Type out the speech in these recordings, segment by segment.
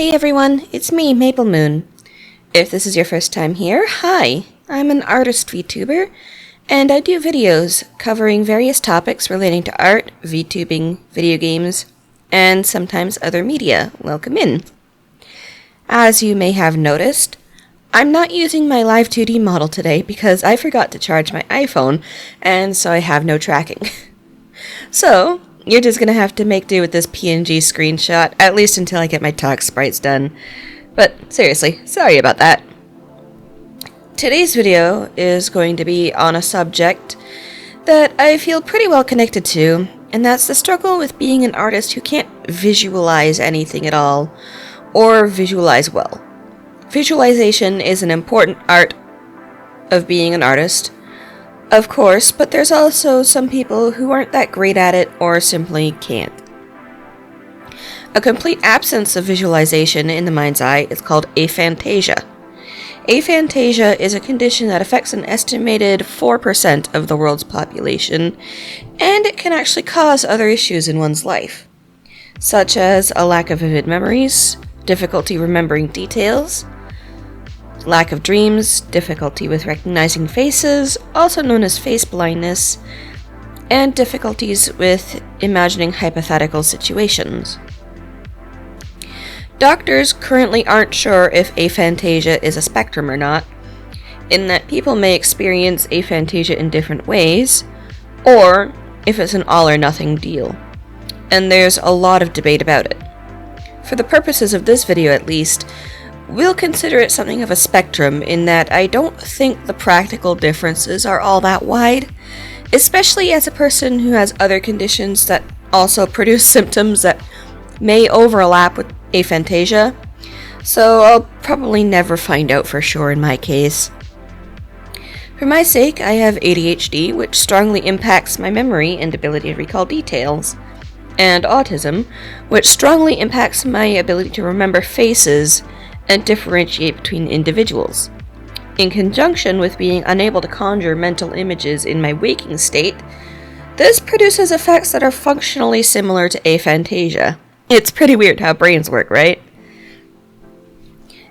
Hey everyone, it's me, Maplemoon. If this is your first time here, hi! I'm an artist VTuber, and I do videos covering various topics relating to art, VTubing, video games, and sometimes other media. Welcome in! As you may have noticed, I'm not using my live 2D model today because I forgot to charge my iPhone, and so I have no tracking. So, you're just gonna have to make do with this PNG screenshot, at least until I get my talk sprites done. But seriously, sorry about that. Today's video is going to be on a subject that I feel pretty well connected to, and that's the struggle with being an artist who can't visualize anything at all, or visualize well. Visualization is an important part of being an artist, of course, but there's also some people who aren't that great at it or simply can't. A complete absence of visualization in the mind's eye is called aphantasia. Aphantasia is a condition that affects an estimated 4% of the world's population, and it can actually cause other issues in one's life, such as a lack of vivid memories, difficulty remembering details, lack of dreams, difficulty with recognizing faces, also known as face blindness, and difficulties with imagining hypothetical situations. Doctors currently aren't sure if aphantasia is a spectrum or not, in that people may experience aphantasia in different ways, or if it's an all or nothing deal, and there's a lot of debate about it. For the purposes of this video at least, we'll consider it something of a spectrum in that I don't think the practical differences are all that wide, especially as a person who has other conditions that also produce symptoms that may overlap with aphantasia, so I'll probably never find out for sure in my case. For my sake, I have ADHD, which strongly impacts my memory and ability to recall details, and autism, which strongly impacts my ability to remember faces and differentiate between individuals. In conjunction with being unable to conjure mental images in my waking state, this produces effects that are functionally similar to aphantasia. It's pretty weird how brains work, right?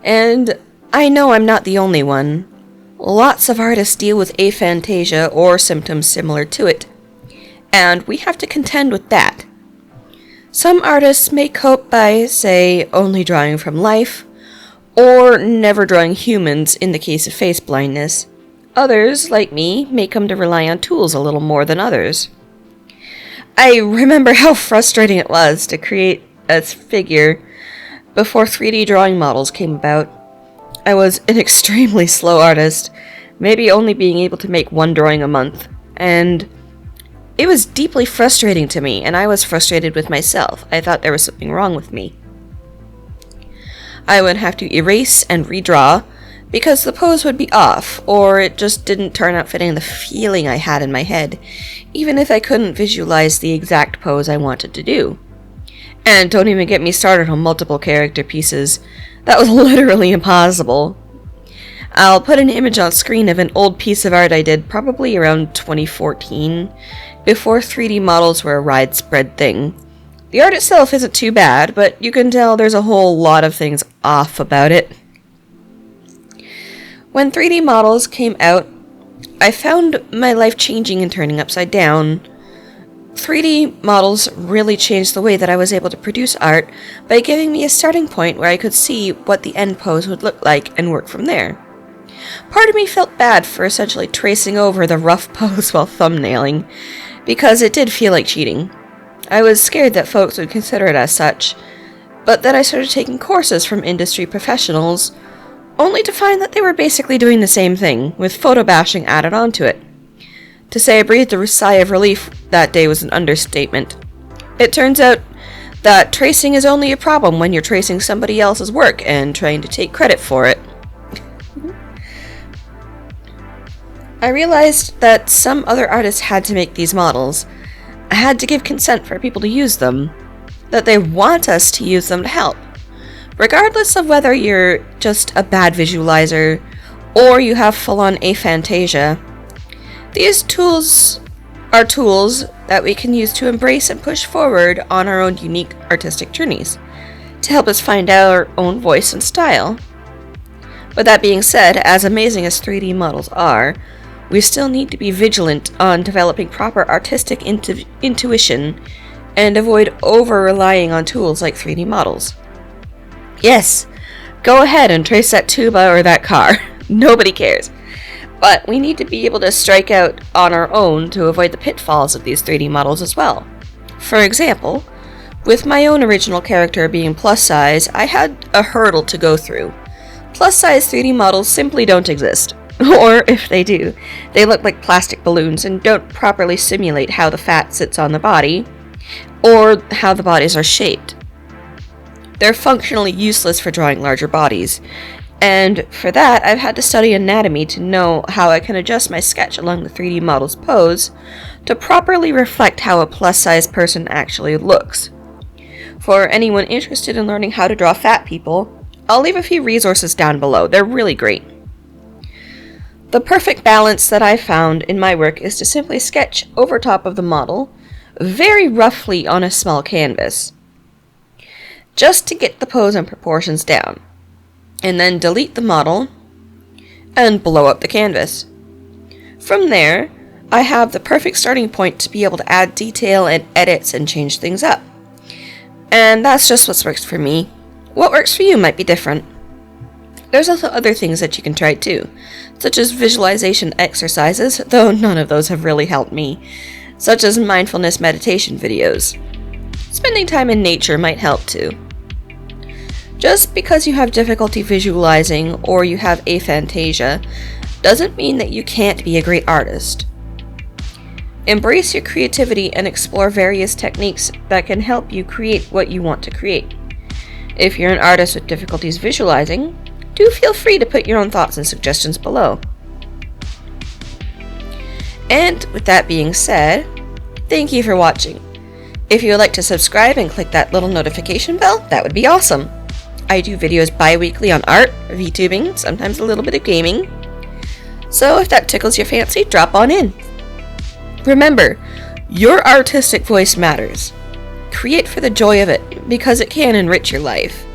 And I know I'm not the only one. Lots of artists deal with aphantasia or symptoms similar to it, and we have to contend with that. Some artists may cope by, say, only drawing from life, or never drawing humans in the case of face blindness. Others, like me, may come to rely on tools a little more than others. I remember how frustrating it was to create a figure before 3D drawing models came about. I was an extremely slow artist, maybe only being able to make one drawing a month, and it was deeply frustrating to me, and I was frustrated with myself. I thought there was something wrong with me. I would have to erase and redraw because the pose would be off, or it just didn't turn out fitting the feeling I had in my head, even if I couldn't visualize the exact pose I wanted to do. And don't even get me started on multiple character pieces. That was literally impossible. I'll put an image on screen of an old piece of art I did probably around 2014, before 3D models were a widespread thing. The art itself isn't too bad, but you can tell there's a whole lot of things off about it. When 3D models came out, I found my life changing and turning upside down. 3D models really changed the way that I was able to produce art by giving me a starting point where I could see what the end pose would look like and work from there. Part of me felt bad for essentially tracing over the rough pose while thumbnailing, because it did feel like cheating. I was scared that folks would consider it as such, but then I started taking courses from industry professionals, only to find that they were basically doing the same thing, with photo bashing added onto it. To say I breathed a sigh of relief that day was an understatement. It turns out that tracing is only a problem when you're tracing somebody else's work and trying to take credit for it. I realized that some other artists had to make these models. I had to give consent for people to use them, that they want us to use them to help. Regardless of whether you're just a bad visualizer or you have full-on aphantasia, these tools are tools that we can use to embrace and push forward on our own unique artistic journeys. to help us find our own voice and style. But that being said, as amazing as 3D models are, we still need to be vigilant on developing proper artistic intuition and avoid over-relying on tools like 3D models. Yes, go ahead and trace that tuba or that car. Nobody cares. But we need to be able to strike out on our own to avoid the pitfalls of these 3D models as well. For example, with my own original character being plus size, I had a hurdle to go through. Plus size 3D models simply don't exist. Or, if they do, they look like plastic balloons and don't properly simulate how the fat sits on the body, or how the bodies are shaped. They're functionally useless for drawing larger bodies, and for that I've had to study anatomy to know how I can adjust my sketch along the 3D model's pose to properly reflect how a plus-size person actually looks. For anyone interested in learning how to draw fat people, I'll leave a few resources down below. They're really great. The perfect balance that I've found in my work is to simply sketch over top of the model, very roughly on a small canvas, just to get the pose and proportions down, and then delete the model and blow up the canvas. From there, I have the perfect starting point to be able to add detail and edits and change things up. And that's just what works for me. What works for you might be different. There's also other things that you can try too, such as visualization exercises, though none of those have really helped me, such as mindfulness meditation videos. Spending time in nature might help too. Just because you have difficulty visualizing or you have aphantasia doesn't mean that you can't be a great artist. Embrace your creativity and explore various techniques that can help you create what you want to create. If you're an artist with difficulties visualizing, do feel free to put your own thoughts and suggestions below. And with that being said, thank you for watching. If you would like to subscribe and click that little notification bell, that would be awesome. I do videos bi-weekly on art, VTubing, sometimes a little bit of gaming. So if that tickles your fancy, drop on in. Remember, your artistic voice matters. Create for the joy of it, because it can enrich your life.